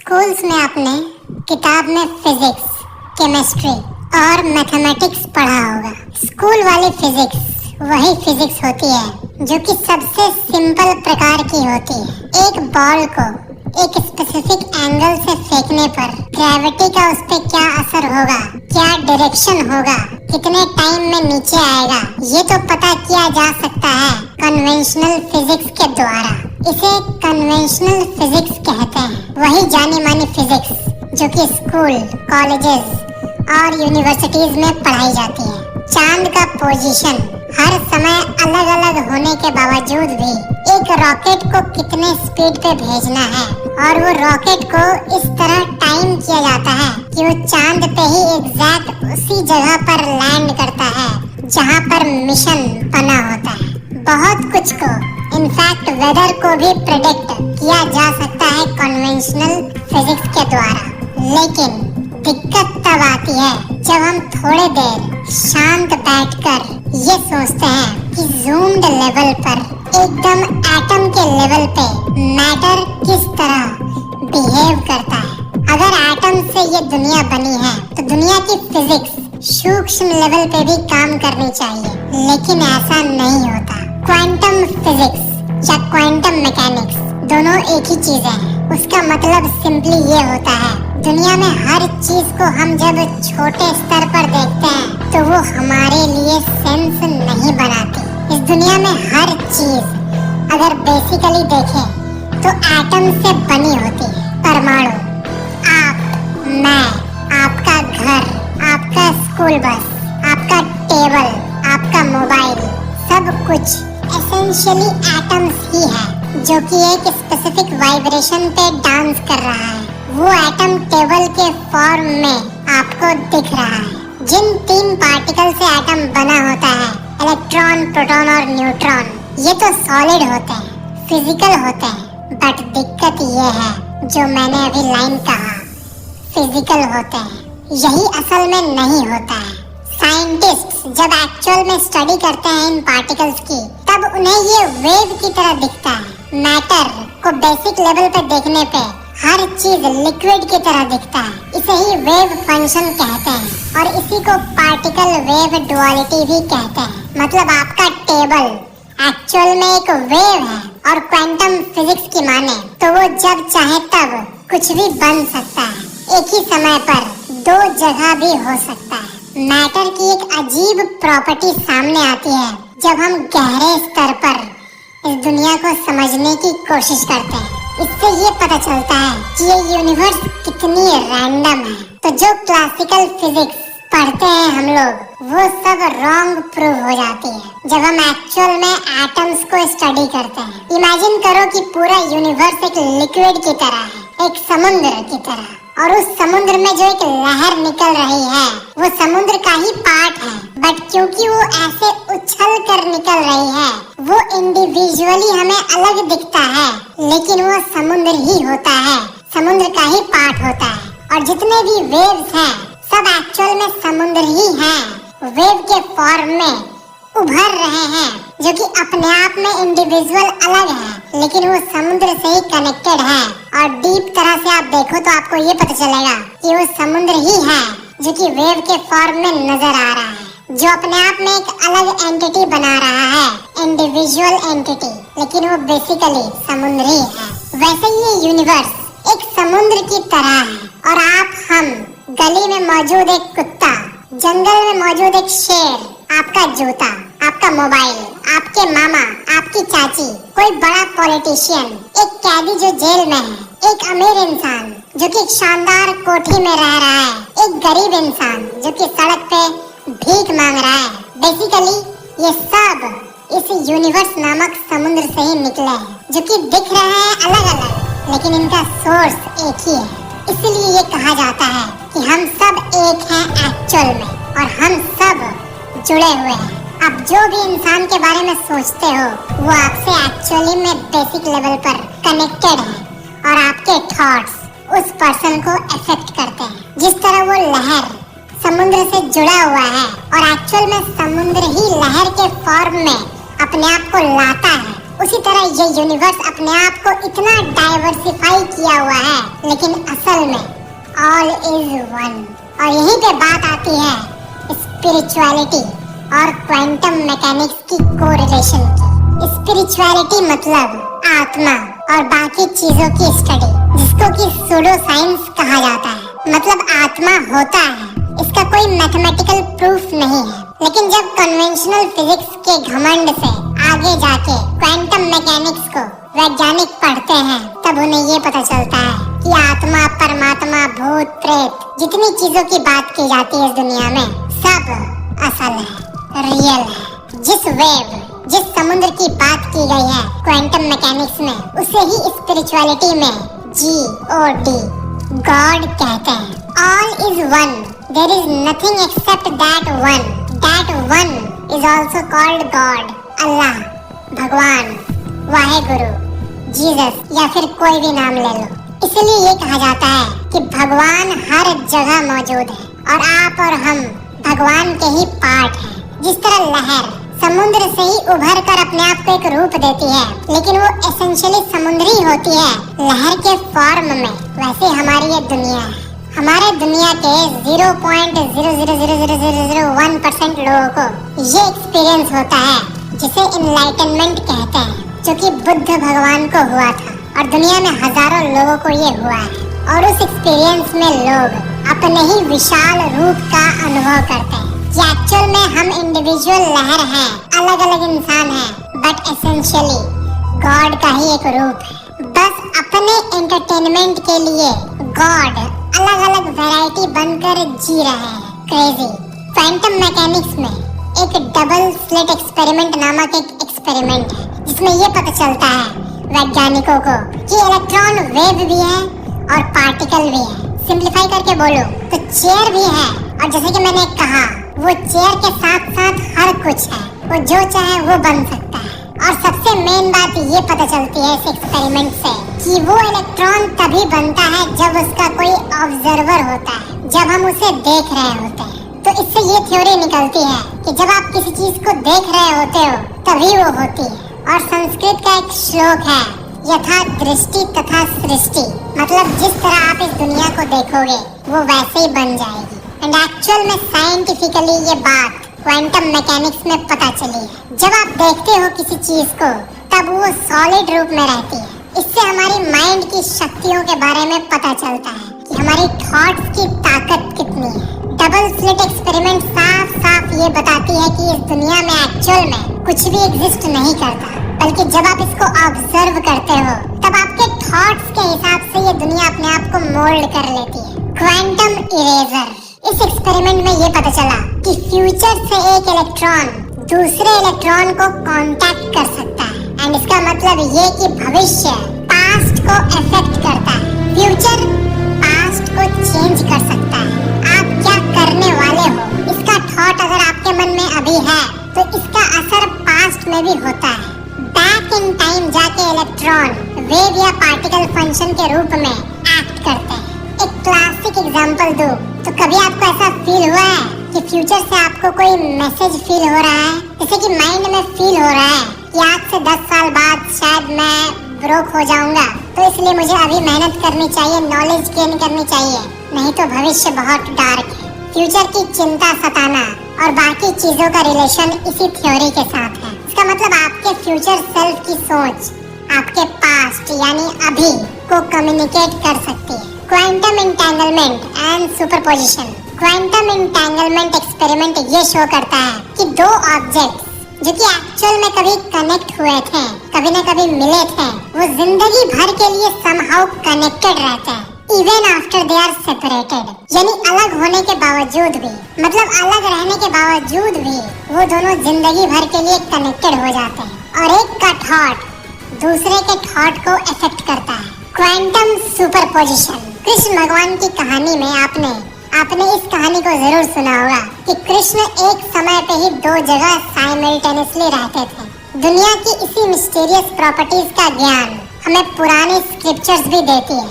Schools में आपने किताब में फिजिक्स, केमिस्ट्री और मैथमेटिक्स पढ़ा होगा। स्कूल वाली फिजिक्स वही फिजिक्स होती है जो कि सबसे सिंपल प्रकार की होती है। एक बॉल को एक स्पेसिफिक एंगल से फेंकने पर ग्रेविटी का उस पे क्या असर होगा, क्या डायरेक्शन होगा, कितने टाइम में नीचे आएगा, ये तो पता किया जा सकता है कन्वेंशनल फिजिक्स के द्वारा। इसे कन्वेंशनल फिजिक्स कहते हैं। वही जानी मानी फिजिक्स जो कि स्कूल, कॉलेजेस और यूनिवर्सिटीज में पढ़ाई जाती है। चांद का पोजीशन हर समय अलग अलग होने के बावजूद भी एक रॉकेट को कितने स्पीड पे भेजना है और वो रॉकेट को इस तरह टाइम किया जाता है कि वो चांद पे ही एग्जैक्ट उसी जगह पर लैंड करता है जहाँ पर मिशन बना होता है। बहुत कुछ को, इनफैक्ट वेदर को भी प्रेडिक्ट किया जा सकता है कन्वेंशनल फिजिक्स के द्वारा। लेकिन दिक्कत तब आती है जब हम थोड़े देर शांत बैठकर ये सोचते हैं कि ज़ूम्ड लेवल पर, एकदम एटम के लेवल पे मैटर किस तरह बिहेव करता है। अगर एटम से ये दुनिया बनी है तो दुनिया की फिजिक्स सूक्ष्म लेवल पे भी काम करनी चाहिए, लेकिन ऐसा नहीं होता। क्वांटम फिजिक्स या क्वांटम मैकेनिक्स दोनों एक ही चीज है। उसका मतलब सिंपली ये होता है, दुनिया में हर चीज को हम जब छोटे स्तर पर देखते हैं तो वो हमारे लिए सेंस नहीं बनाती। इस दुनिया में हर चीज अगर बेसिकली देखें तो एटम से बनी होती है। परमाणु, आप, मैं, आपका घर, आपका स्कूल बस, आपका टेबल, आपका मोबाइल, सब कुछ एसेंशियली एटम्स ही है जो कि एक स्पेसिफिक वाइब्रेशन पे डांस कर रहा है। वो एटम टेबल के फॉर्म में आपको दिख रहा है। जिन 3 पार्टिकल से एटम बना होता है, इलेक्ट्रॉन, प्रोटॉन और न्यूट्रॉन, ये तो सॉलिड होते हैं, फिजिकल होते हैं। बट दिक्कत ये है जो मैंने अभी लाइन कहा, फिजिकल होते हैं। यही असल में नहीं होता है। साइंटिस्ट्स जब एक्चुअल में स्टडी करते हैं इन पार्टिकल्स की, तब उन्हें ये वेव की तरह दिखता है। मैटर को बेसिक लेवल पे देखने पे हर चीज लिक्विड की तरह दिखता है। इसे ही वेव फंक्शन कहते हैं और इसी को पार्टिकल वेव डुअलिटी भी कहते हैं। मतलब आपका टेबल एक्चुअल में एक वेव है और क्वांटम फिजिक्स की माने तो वो जब चाहे तब कुछ भी बन सकता है। एक ही समय पर 2 जगह भी हो सकता है। मैटर की एक अजीब प्रॉपर्टी सामने आती है जब हम गहरे स्तर पर इस दुनिया को समझने की कोशिश करते हैं। इससे ये पता चलता है कि ये यूनिवर्स कितनी रैंडम है। तो जो क्लासिकल फिजिक्स पढ़ते हैं हम लोग, वो सब रॉन्ग प्रूव हो जाती है जब हम एक्चुअल में एटम्स को स्टडी करते हैं। इमेजिन करो कि पूरा यूनिवर्स एक लिक्विड की तरह है, एक समुद्र की तरह, और उस समुद्र में जो एक लहर निकल रही है वो समुद्र का ही पार्ट है। बट क्योंकि वो ऐसे उछल कर निकल रही है, वो इंडिविजुअली हमें अलग दिखता है, लेकिन वो समुद्र ही होता है, समुद्र का ही पार्ट होता है। और जितने भी वेव्स हैं सब एक्चुअल में समुद्र ही हैं, वेव के फॉर्म में उभर रहे हैं, जो कि अपने आप में इंडिविजुअल अलग है, लेकिन वो समुद्र से ही कनेक्टेड है। और डीप तरह से आप देखो तो आपको ये पता चलेगा कि वो समुद्र ही है जो कि वेव के फॉर्म में नजर आ रहा है, जो अपने आप में एक अलग एंटिटी बना रहा है, इंडिविजुअल एंटिटी, लेकिन वो बेसिकली समुद्र ही है। वैसे ये यूनिवर्स एक समुद्र की तरह है और आप, हम, गली में मौजूद एक कुत्ता, जंगल में मौजूद एक शेर, आपका जूता, आपका मोबाइल, आपके मामा, आपकी चाची, कोई बड़ा पॉलिटिशियन, एक कैदी जो जेल में है, एक अमीर इंसान जो कि शानदार कोठी में रह रहा है, एक गरीब इंसान जो कि सड़क पे भीख मांग रहा है। बेसिकली ये सब इस यूनिवर्स नामक समुद्र से ही निकले हैं, जो कि दिख रहे हैं अलग अलग, लेकिन इनका सोर्स एक ही है। इसलिए ये कहा जाता है कि हम सब एक हैं एक्चुअल में, और हम सब जुड़े हुए हैं। अब जो भी इंसान के बारे में सोचते हो वो आपसे एक्चुअली में बेसिक लेवल पर कनेक्टेड है, और आपके थॉट्स उस पर्सन को अफेक्ट करते हैं। जिस तरह वो लहर समुद्र से जुड़ा हुआ है और एक्चुअल में समुद्र ही लहर के फॉर्म में अपने आप को लाता है, उसी तरह ये यूनिवर्स अपने आप को इतना डाइवर्सिफाई किया हुआ है, लेकिन असल में ऑल इज वन। और यहीं पे बात आती है स्पिरिचुअलिटी और क्वांटम मैकेनिक्स की कोरिलेशन की। स्पिरिचुअलिटी मतलब आत्मा और बाकी चीजों की स्टडी, जिसको कि सूडो साइंस कहा जाता है। मतलब आत्मा होता है, इसका कोई मैथमेटिकल प्रूफ नहीं है, लेकिन जब कन्वेंशनल फिजिक्स के घमंड से आगे जाके क्वांटम मैकेनिक्स को वैज्ञानिक पढ़ते हैं, तब उन्हें ये पता चलता है कि आत्मा, परमात्मा, भूत, प्रेत, जितनी चीजों की बात की जाती है इस दुनिया में, सब असल है, रियल है। जिस वेव, जिस समुद्र की बात की गई है क्वांटम मैकेनिक्स में, उसे ही स्पिरिचुअलिटी में GOD, गॉड कहते हैं। All is one, there is nothing except that one. That one is also called God, Allah, भगवान, वाहेगुरु, जीसस, या फिर कोई भी नाम ले लो। इसलिए ये कहा जाता है कि भगवान हर जगह मौजूद है और आप और हम भगवान के ही पार्ट हैं। जिस तरह लहर समुद्र से ही उभर कर अपने आप को एक रूप देती है, लेकिन वो एसेंशियली समुद्री होती है लहर के फॉर्म में, वैसे हमारी ये दुनिया है। हमारे दुनिया के 0.0000001% लोगों को ये एक्सपीरियंस होता है जिसे इनलाइटनमेंट कहते हैं, जो कि बुद्ध भगवान को हुआ था और दुनिया में हजारों लोगों को ये हुआ है। और उस एक्सपीरियंस में लोग अपने ही विशाल रूप का अनुभव करते हैं कि एक्चुअल में हम इंडिविजुअल लहर हैं, अलग अलग इंसान हैं, बट एसेंशियली गॉड का ही एक रूप है। बस अपने एंटरटेनमेंट के लिए गॉड अलग अलग वैरायटी बनकर जी रहे हैं। क्रेजी। क्वांटम मैकेनिक्स में एक डबल स्लिट एक्सपेरिमेंट नामक एक एक्सपेरिमेंट है, जिसमें ये पता चलता है वैज्ञानिकों को कि इलेक्ट्रॉन वेव भी है और पार्टिकल भी है। सिंप्लीफाई करके बोलो तो चेयर भी है, और जैसे कि मैंने कहा, वो चेयर के साथ साथ हर कुछ है, वो जो चाहे वो बन सकता है। और सबसे मेन बात ये पता चलती है इस एक्सपेरिमेंट से कि वो इलेक्ट्रॉन तभी बनता है जब उसका कोई ऑब्जर्वर होता है, जब हम उसे देख रहे होते हैं। तो इससे ये थ्योरी निकलती है कि जब आप किसी चीज को देख रहे होते हो तभी वो होती है। और संस्कृत का एक श्लोक है, यथा दृष्टि तथा सृष्टि, मतलब जिस तरह आप इस दुनिया को देखोगे वो वैसे ही बन जाएगी। एंड एक्चुअल में साइंटिफिकली ये बात क्वांटम मैकेनिक्स में पता चली है। जब आप देखते हो किसी चीज को, तब वो सॉलिड रूप में रहती है। इससे हमारी माइंड की शक्तियों के बारे में पता चलता है कि हमारी थॉट्स की ताकत कितनी है। डबल स्लिट एक्सपेरिमेंट साफ साफ ये बताती है कि इस दुनिया में एक्चुअल में कुछ भी एग्जिस्ट नहीं करता, बल्कि जब आप इसको ऑब्जर्व करते हो, तब आपके थॉट्स के हिसाब से ये दुनिया अपने आप को मोल्ड कर लेती है। Quantum eraser. इस एक्सपेरिमेंट में ये पता चला कि फ्यूचर से एक इलेक्ट्रॉन दूसरे इलेक्ट्रॉन को कांटेक्ट कर सकता है। एंड इसका मतलब ये कि भविष्य पास्ट को अफेक्ट करता है, फ्यूचर पास्ट को चेंज कर सकता है। आप क्या करने वाले हो, इसका थॉट अगर आपके मन में अभी है तो इसका असर पास्ट में भी होता है। बैक इन टाइम जाके इलेक्ट्रॉन वेव या पार्टिकल फंक्शन के रूप में एक्ट करते हैं। एक क्लासिक एग्जांपल दूं तो कभी आपको ऐसा फील हुआ है कि फ्यूचर से आपको कोई मैसेज फील हो रहा है, जैसे कि माइंड में फील हो रहा है कि आज से 10 साल बाद शायद मैं ब्रोक हो जाऊंगा, तो इसलिए मुझे अभी मेहनत करनी चाहिए, नॉलेज गेन करनी चाहिए, नहीं तो भविष्य बहुत डार्क है। फ्यूचर की चिंता सताना और बाकी चीजों का रिलेशन इसी थ्योरी के साथ है। इसका मतलब आपके फ्यूचर सेल्फ की सोच आपके पास्ट यानी अभी को कम्युनिकेट कर सकती है। Quantum entanglement and superposition. Quantum entanglement experiment ये शो करता है कि दो ऑब्जेक्ट्स जो कि एक्चुअल में कभी कनेक्ट हुए थे, कभी न कभी मिले थे, वो जिंदगी भर के लिए समहाउ कनेक्टेड रहते हैं, even after they are separated. यानी अलग होने के बावजूद भी, मतलब अलग रहने के बावजूद भी, वो दोनों जिंदगी भर के लिए कनेक्टेड हो जाते हैं और एक का थॉट दूसरे के थॉट को अफेक्ट करता है। Quantum superposition. कृष्ण भगवान की कहानी में आपने इस कहानी को जरूर सुना होगा कि कृष्ण एक समय पे ही दो जगह साइमल्टेनियसली रहते थे। दुनिया की इसी मिस्टीरियस प्रॉपर्टीज का ज्ञान हमें पुरानी स्क्रिप्चर्स भी देती है।